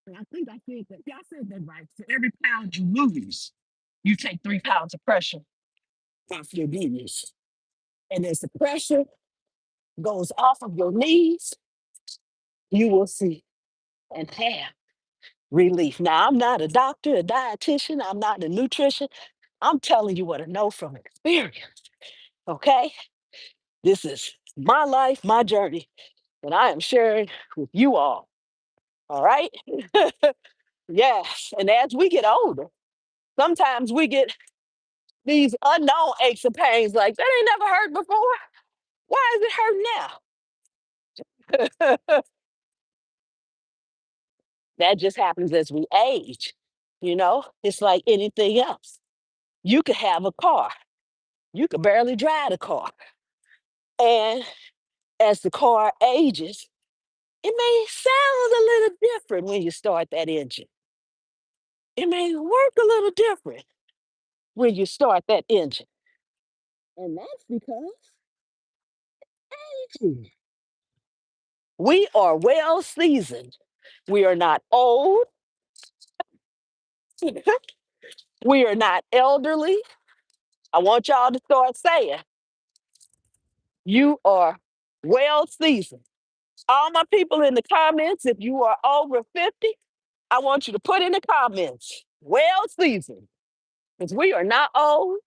Speaker 1: And I think I said that. Yeah, I said that right. For every pound you lose, you take 3 pounds of pressure off your knees. And as the pressure goes off of your knees, you will see and have relief. Now, I'm not a doctor, a dietitian, I'm not a nutrition. I'm telling you what I know from experience. Okay? This is my life, my journey, and I am sharing with you all. All right? Yes. And as we get older, sometimes we get these unknown aches and pains like that ain't never hurt before. Why is it hurting now? That just happens as we age. It's like anything else. You could have a car, you could barely drive the car. And as the car ages, it may sound a little different when you start that engine. It may work a little different when you start that engine. And that's because aging. We are well seasoned. We are not old. We are not elderly. I want y'all to start saying, you are well seasoned. All my people in the comments, if you are over 50, I want you to put in the comments, well seasoned. Because we are not old,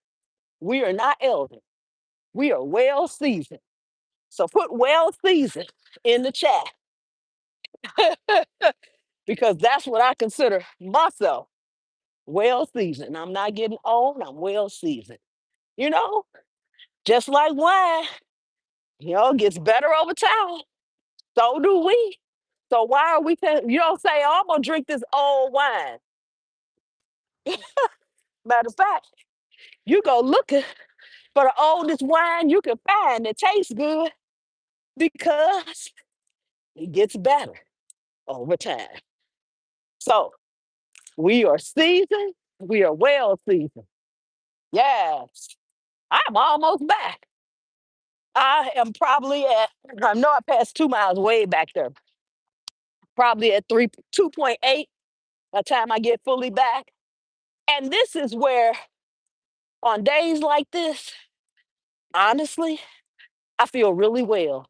Speaker 1: we are not elder. We are well seasoned. So put well seasoned in the chat because that's what I consider myself. Well seasoned. I'm not getting old, I'm well seasoned. You know, just like wine, gets better over time. So do we. So why are we, you don't say, oh, I'm going to drink this old wine. Matter of fact, you go looking for the oldest wine you can find that tastes good because it gets better over time. So we are seasoned, we are well seasoned. Yes, I'm almost back. I am probably at, I know I passed 2 miles way back there, probably at 2.8 by the time I get fully back. And this is where, on days like this, honestly, I feel really well.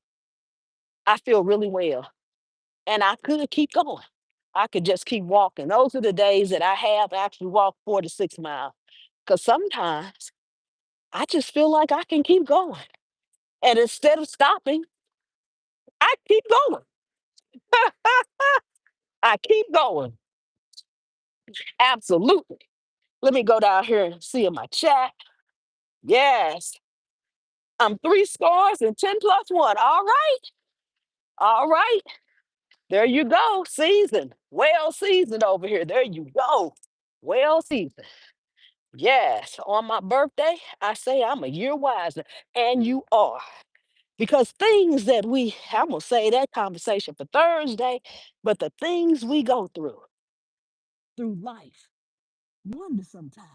Speaker 1: I feel really well. And I could keep going. I could just keep walking. Those are the days that I have actually walked 4 to 6 miles. Because sometimes I just feel like I can keep going. And instead of stopping, I keep going. I keep going. Absolutely. Let me go down here and see in my chat. Yes. I'm 3 scores and 10 plus 1. All right. All right. There you go. Seasoned. Well seasoned over here. There you go. Well seasoned. Yes. On my birthday, I say I'm a year wiser. And you are. Because things that I'm going to say that conversation for Thursday, but the things we go through life, wonder sometimes,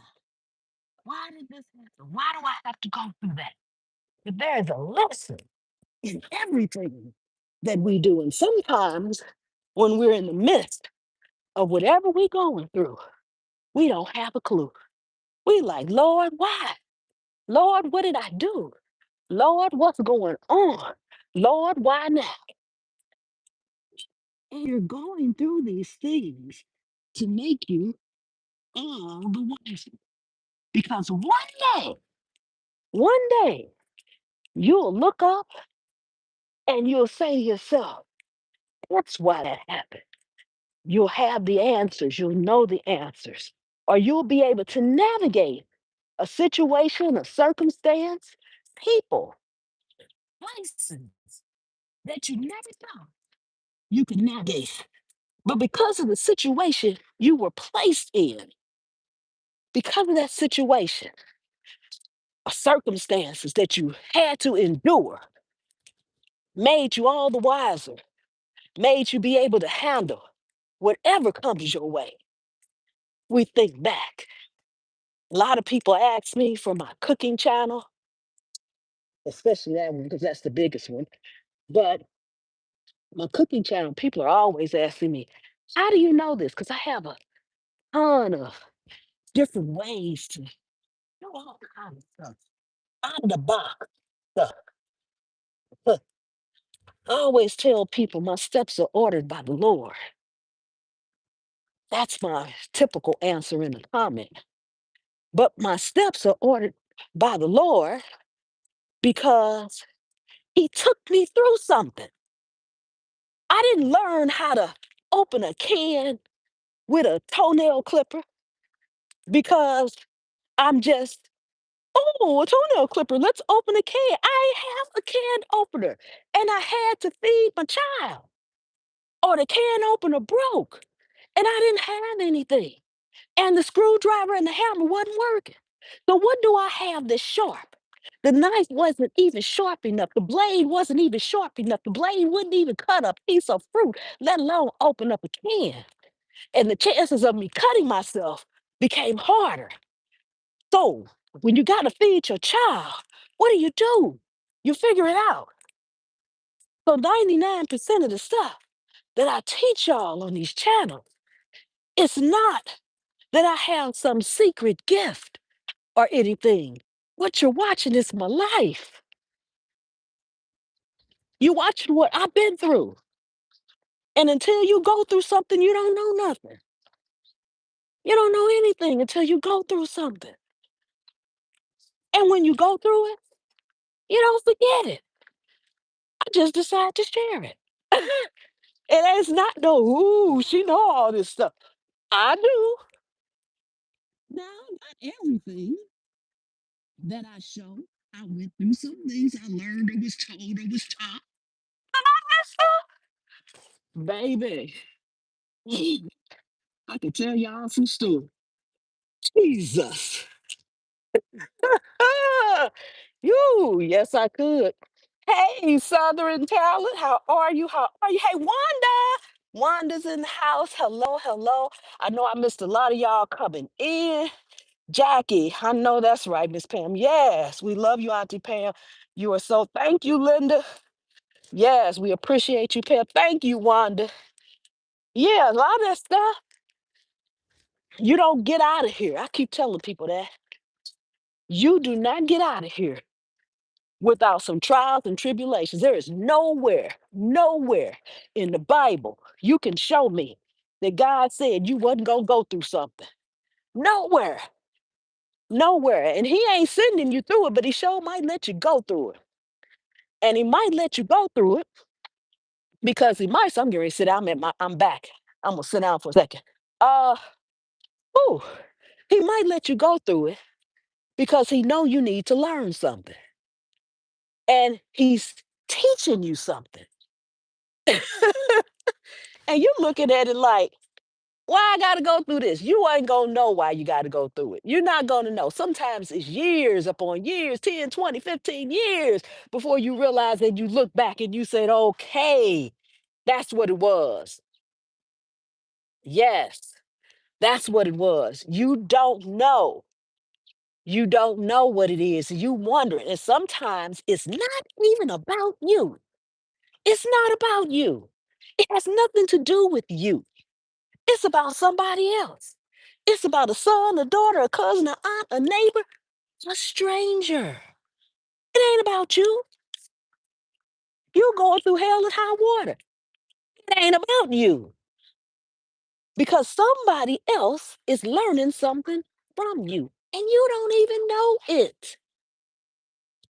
Speaker 1: why did this happen? Why do I have to go through that? But there's a lesson in everything that we do. And sometimes when we're in the midst of whatever we're going through, we don't have a clue. We like, Lord, why? Lord, what did I do? Lord, what's going on? Lord, why now? And you're going through these things to make you all the wiser. Because one day, you'll look up and you'll say to yourself, that's why that happened. You'll have the answers, you'll know the answers, or you'll be able to navigate a situation, a circumstance, people, places that you never thought you could navigate. But because of the situation you were placed in, because of that situation, circumstances that you had to endure made you all the wiser, made you be able to handle whatever comes your way. We think back. A lot of people ask me for my cooking channel, especially that one because that's the biggest one. But my cooking channel, people are always asking me, how do you know this? Because I have a ton of different ways to do all kinds of stuff. Out of the box stuff. But I always tell people my steps are ordered by the Lord. That's my typical answer in a comment. But my steps are ordered by the Lord because He took me through something. I didn't learn how to open a can with a toenail clipper because I'm just, oh, a toenail clipper, let's open a can. I have a can opener and I had to feed my child, or the can opener broke and I didn't have anything. And the screwdriver and the hammer wasn't working. So what do I have that's sharp? The knife wasn't even sharp enough. The blade wasn't even sharp enough. The blade wouldn't even cut a piece of fruit, let alone open up a can. And the chances of me cutting myself became harder. So when you got to feed your child, what do? You figure it out. So 99% of the stuff that I teach y'all on these channels, it's not that I have some secret gift or anything. What you're watching is my life. You're watching what I've been through. And until you go through something, you don't know nothing. You don't know anything until you go through something. And when you go through it, you don't forget it. I just decide to share it. And it's not no, ooh, she know all this stuff. I do. Now, not everything that I show. I went through some things I learned or was told or was taught. That stuff. Baby, I can tell y'all some stories. Jesus. Ah, you, yes, I could. Hey, Southern Talent, how are you? How are you? Hey, Wanda. Wanda's in the house. Hello, hello. I know I missed a lot of y'all coming in. Jackie, I know that's right, Miss Pam. Yes, we love you, Auntie Pam. You are so, thank you, Linda. Yes, we appreciate you, Pam. Thank you, Wanda. Yeah, a lot of that stuff, you don't get out of here. I keep telling people that. You do not get out of here without some trials and tribulations. There is nowhere in the Bible you can show me that God said you wasn't gonna go through something. Nowhere, nowhere. And He ain't sending you through it, but He sure might let you go through it. And He might let you go through it because He might. So I'm getting ready to sit down. I'm back. I'm gonna sit down for a second. Uh, ooh, He might let you go through it because He know you need to learn something, and He's teaching you something. And you're looking at it like, why I gotta go through this? You ain't gonna know why you gotta go through it. You're not gonna know. Sometimes it's years upon years, 10, 20, 15 years before you realize that you look back and you said, okay, that's what it was. Yes, that's what it was. You don't know. You don't know what it is. You wondering. And sometimes it's not even about you. It's not about you. It has nothing to do with you. It's about somebody else. It's about a son, a daughter, a cousin, a aunt, a neighbor, a stranger. It ain't about you. You going through hell and high water. It ain't about you because somebody else is learning something from you and you don't even know it.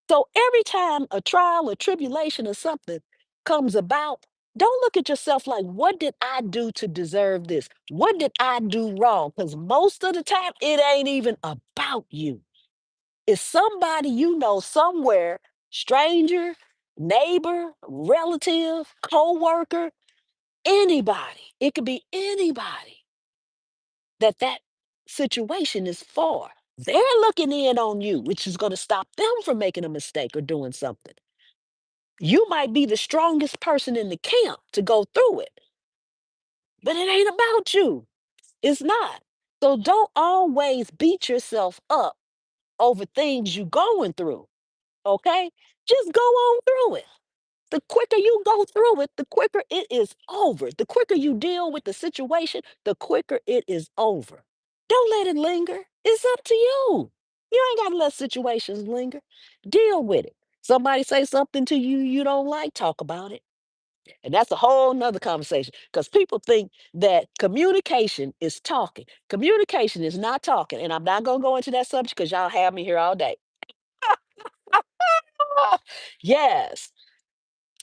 Speaker 1: So every time a trial or tribulation or something comes about, don't look at yourself like, what did I do to deserve this? What did I do wrong? Because most of the time, it ain't even about you. It's somebody you know somewhere, stranger, neighbor, relative, co-worker, anybody. It could be anybody that situation is for. They're looking in on you, which is going to stop them from making a mistake or doing something. You might be the strongest person in the camp to go through it, but it ain't about you. It's not. So don't always beat yourself up over things you going through. Okay? Just go on through it. The quicker you go through it, the quicker it is over. The quicker you deal with the situation, the quicker it is over. Don't let it linger. It's up to you. You ain't got to let situations linger. Deal with it. Somebody say something to you you don't like, talk about it. And that's a whole nother conversation because people think that communication is talking. Communication is not talking. And I'm not going to go into that subject because y'all have me here all day. Yes.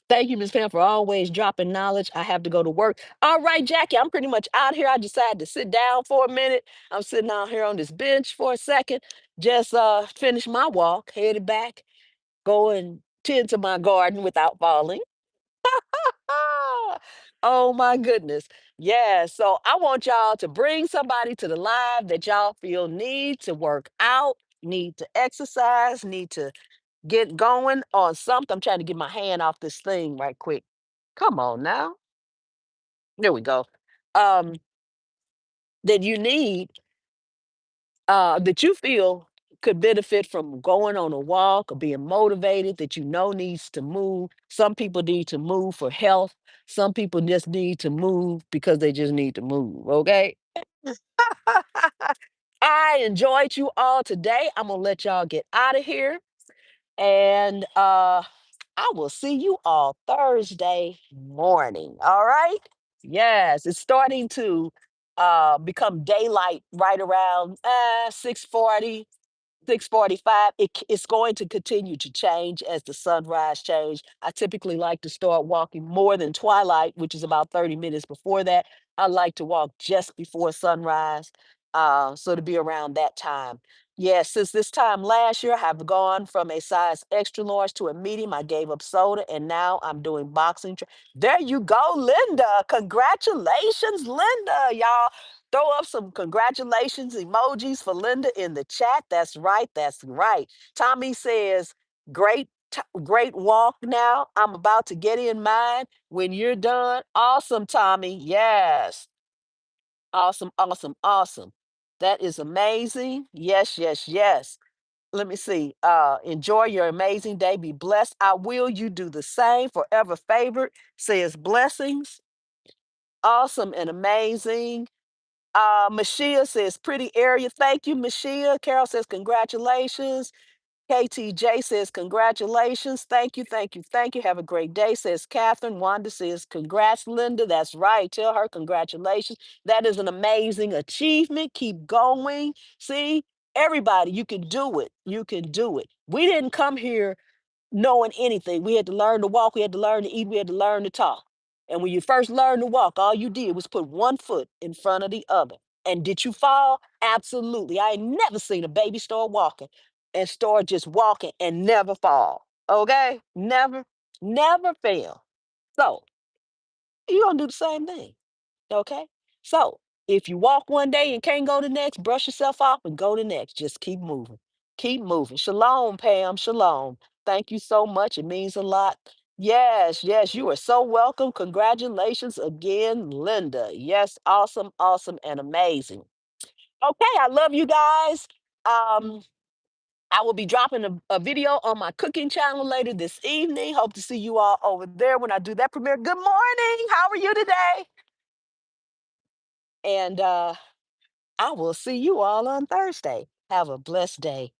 Speaker 1: Thank you, Miss Pam, for always dropping knowledge. I have to go to work. All right, Jackie, I'm pretty much out here. I decided to sit down for a minute. I'm sitting out here on this bench for a second. Just finished my walk, headed back, go and tend to my garden without falling. Oh my goodness. Yeah. So I want y'all to bring somebody to the live that y'all feel need to work out, need to exercise, need to get going on something. I'm trying to get my hand off this thing right quick. Come on now. There we go. Um, that you need, that you feel could benefit from going on a walk or being motivated, that you know needs to move. Some people need to move for health. Some people just need to move because they just need to move. Okay. I enjoyed you all today. I'm gonna let y'all get out of here. And I will see you all Thursday morning. All right. Yes, it's starting to become daylight right around 6:40, 6:45. It's going to continue to change as the sunrise change. I typically like to start walking more than twilight, which is about 30 minutes before that. I like to walk just before sunrise, so to be around that time. Yeah, since this time last year, I have gone from a size extra large to a medium. I gave up soda, and now I'm doing boxing. There you go, Linda. Congratulations, Linda. Y'all throw up some congratulations emojis for Linda in the chat. That's right. That's right. Tommy says, great walk now. I'm about to get in mine when you're done. Awesome, Tommy. Yes. Awesome, awesome, awesome. That is amazing. Yes, yes, yes. Let me see. Enjoy your amazing day. Be blessed. I will. You do the same. Forever favored says blessings. Awesome and amazing. Mashia says pretty area. Thank you, Mashia. Carol says congratulations. KTJ says, congratulations. Thank you, thank you, thank you. Have a great day, says Catherine. Wanda says, congrats, Linda. That's right. Tell her congratulations. That is an amazing achievement. Keep going. See, everybody, you can do it. You can do it. We didn't come here knowing anything. We had to learn to walk, we had to learn to eat, we had to learn to talk. And when you first learned to walk, all you did was put one foot in front of the other. And did you fall? Absolutely. I ain't never seen a baby start walking and start just walking and never fall. Okay? Never, never fail. So you're gonna do the same thing. Okay. So if you walk one day and can't go the next, brush yourself off and go the next. Just keep moving. Keep moving. Shalom, Pam. Shalom. Thank you so much. It means a lot. Yes, yes, you are so welcome. Congratulations again, Linda. Yes, awesome, awesome, and amazing. Okay, I love you guys. Um, I will be dropping a video on my cooking channel later this evening. Hope to see you all over there when I do that premiere. Good morning. How are you today? And I will see you all on Thursday. Have a blessed day.